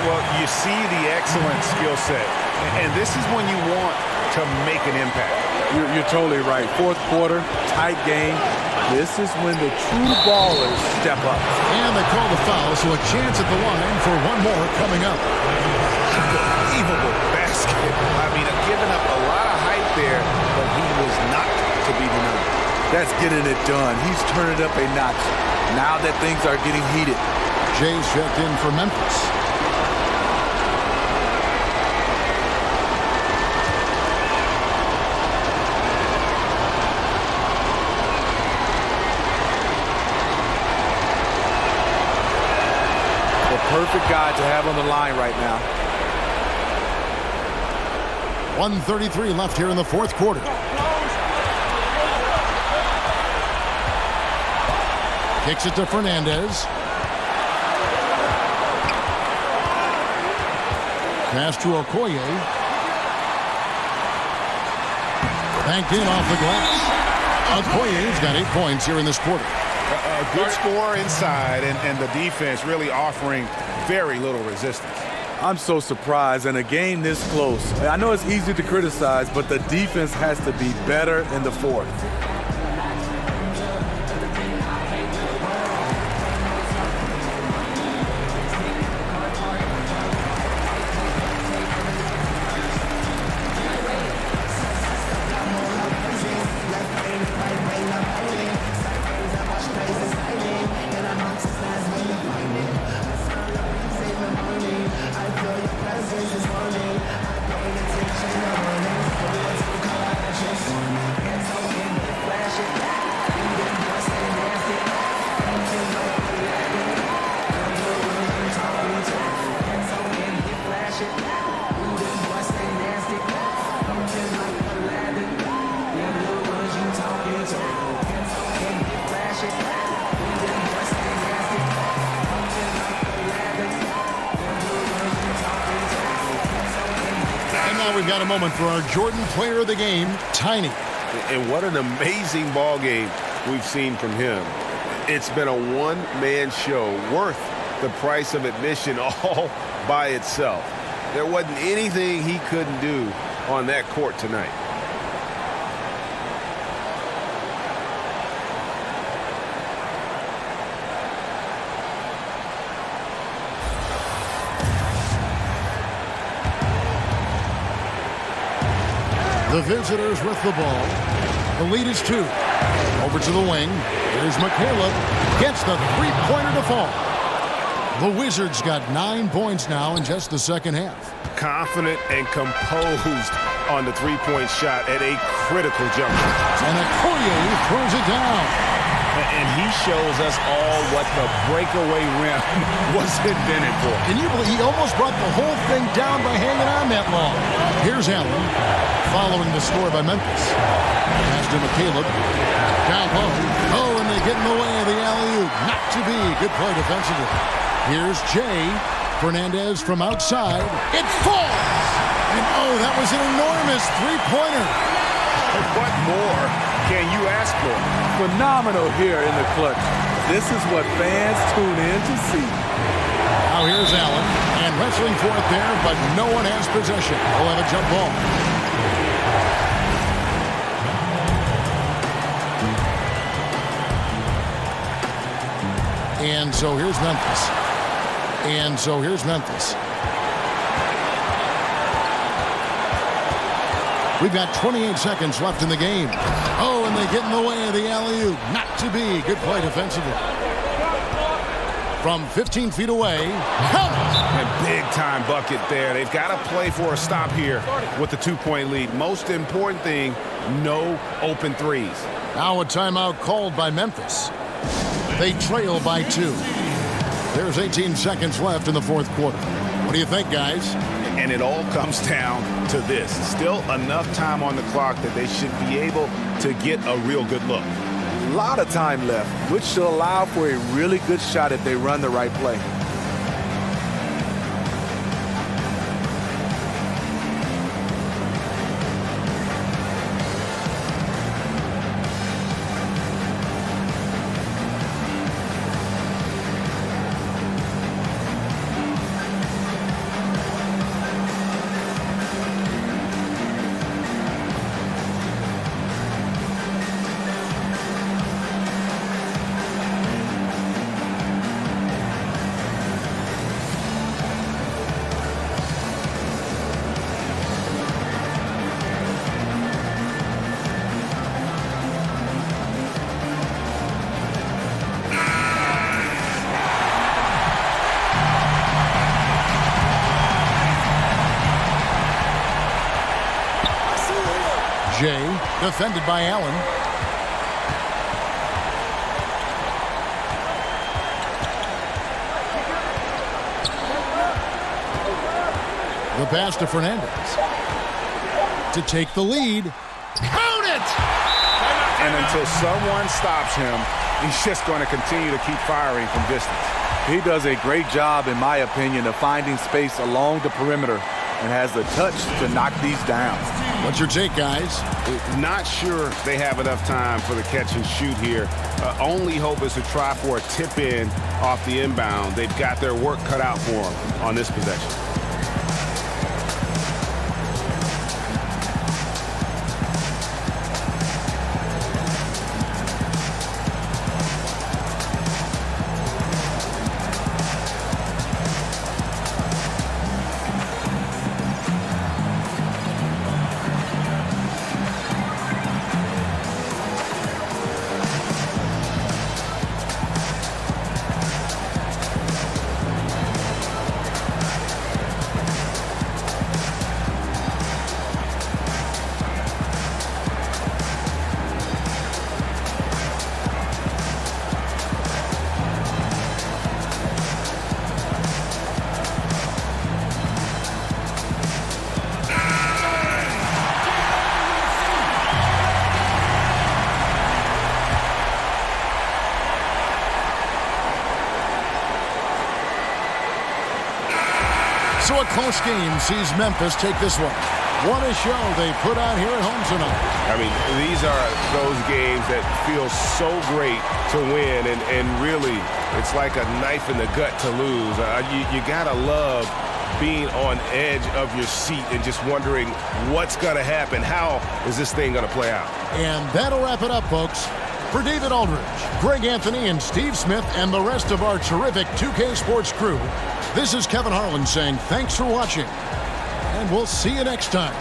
Speaker 7: Well, you see the excellent skill set. And this is when you want to make an impact.
Speaker 5: You're totally right. Fourth quarter, tight game. This is when the true ballers step up.
Speaker 6: And they call the foul, so a chance at the line for one more coming up.
Speaker 7: Unbelievable basket. I mean, giving up a lot of height there, but he was not to be denied.
Speaker 5: That's getting it done. He's turning it up a notch. Now that things are getting heated.
Speaker 6: Jay's checked in for Memphis.
Speaker 5: The perfect guy to have on the line right now.
Speaker 6: 1:33 left here in the fourth quarter. Kicks it to Fernandez. Pass to Okoye. Banked in off the glass. Okoye's got 8 points here in this quarter.
Speaker 7: A good score inside, and the defense really offering very little resistance.
Speaker 5: I'm so surprised in a game this close. I know it's easy to criticize, but the defense has to be better in the fourth.
Speaker 6: we've got a moment for our Jordan player of the game, Tiny.
Speaker 11: And what an amazing ball game we've seen from him. It's been a one-man show worth the price of admission all by itself. There wasn't anything he couldn't do on that court tonight.
Speaker 6: The visitors with the ball. The lead is 2. Over to the wing. Here's McCaleb. Gets the three-pointer to fall. The Wizards got 9 points now in just the second half.
Speaker 11: Confident and composed on the three-point shot at a critical jumper.
Speaker 6: And Okoye throws it down.
Speaker 7: And he shows us all what the breakaway rim was invented for.
Speaker 6: Can you believe he almost brought the whole thing down by hanging on that long? Here's Allen, following the score by Memphis. Pass to McCaleb. Down low. Oh, and they get in the way of the alley-oop. Not to be. Good play defensively. Here's Jay. Fernandez from outside. It falls! And oh, that was an enormous three-pointer.
Speaker 7: What more can you ask for?
Speaker 5: Phenomenal here in the clutch. This is what fans tune in to see.
Speaker 6: Now here's Allen, and wrestling for it there, but no one has possession. We'll have a jump ball. And so here's Memphis. And so here's Memphis. We've got 28 seconds left in the game. Oh, and they get in the way of the alley-oop. Not to be. Good play defensively. From 15 feet away, Helmut.
Speaker 7: And big-time bucket there. They've got to play for a stop here with the 2-point lead. Most important thing, no open threes.
Speaker 6: Now a timeout called by Memphis. They trail by 2. There's 18 seconds left in the fourth quarter. What do you think, guys?
Speaker 7: And it all comes down to this. Still enough time on the clock that they should be able to get a real good look.
Speaker 5: A lot of time left, which should allow for a really good shot if they run the right play.
Speaker 6: Jay, defended by Allen. The pass to Fernandez to take the lead. Count it!
Speaker 7: And until someone stops him, he's just going to continue to keep firing from distance.
Speaker 5: He does a great job, in my opinion, of finding space along the perimeter and has the touch to knock these down.
Speaker 6: What's your take, guys?
Speaker 7: Not sure they have enough time for the catch and shoot here. Only hope is to try for a tip in off the inbound. They've got their work cut out for them on this possession.
Speaker 6: So a close game sees Memphis take this one. What a show they put on here at home tonight.
Speaker 11: I mean, these are those games that feel so great to win, and really, it's like a knife in the gut to lose. You gotta love being on edge of your seat and just wondering what's gonna happen. How is this thing gonna play out?
Speaker 6: And that'll wrap it up, folks. For David Aldridge, Greg Anthony, and Steve Smith, and the rest of our terrific 2K Sports crew, this is Kevin Harlan saying thanks for watching, and we'll see you next time.